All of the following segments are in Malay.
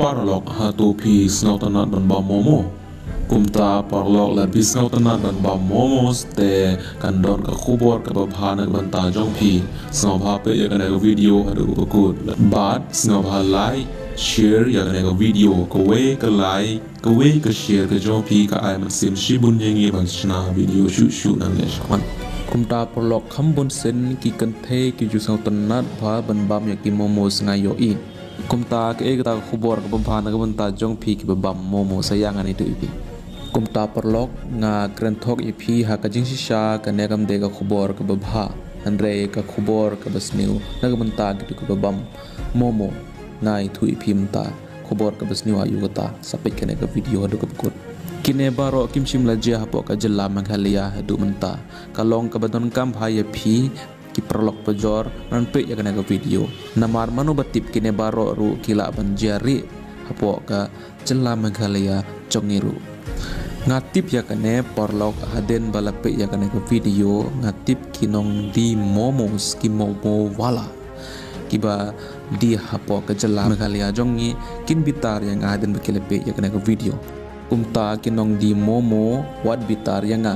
parlok hatu pi snau tanat dan bam momo kumta parlok la bisnau tanat dan bam momo ste kandon ka khubor ka babhana banta jong pi snau bha pe ya kana video hadu bakut bat snau bha like share ya kana video ka we ka like ka we ka share ka jong pi ka ai maksim shibun yengi ban chna video shu nan le shaman kumta parlok khambon sen ki kanthe ki ju snau tanat bha ban bam ya ki momo sngai yo i kumta ke ta khubor ka babhana ka banta jong pi ki bam momo sayangan itu ipi kumta parlok nga krenthok ipi ha ka jing shisha ka negam de ka khubor ka babha andre ka khubor ka basniu nagmanta gitu ka babam momo nai thu ipi mta khubor ka basniu ayu ta sapik kene ka video adu ka kut kine baro kimchim lajia hapo ka jella maghalia adu menta kalong ka badon kam bhai phi ki parlok pejor nan pe ya kana ka video namar manu batip kine baro ru kila ban jari hapo ka jella maghalia chongiru ngatip ya kane parlok haden balape ya kane ke video ngatip kinong di momos ki momo wala kiba di hapo ke jela megalia jongi kin bitar yang haden bekelepe ya kane ke video kumta kinong di momo wat bitar yang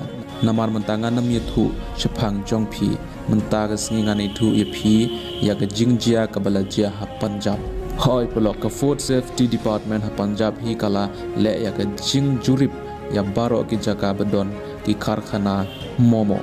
namar mentangan nam yethu sepang jongpi mentaga singan itu yepi ya ke jingjia ke balajia ha Punjab hoi pelok ke food safety department ha Punjab hi kala le ya ke jing jurip ya baro ki jaga bedon ki karkhana momo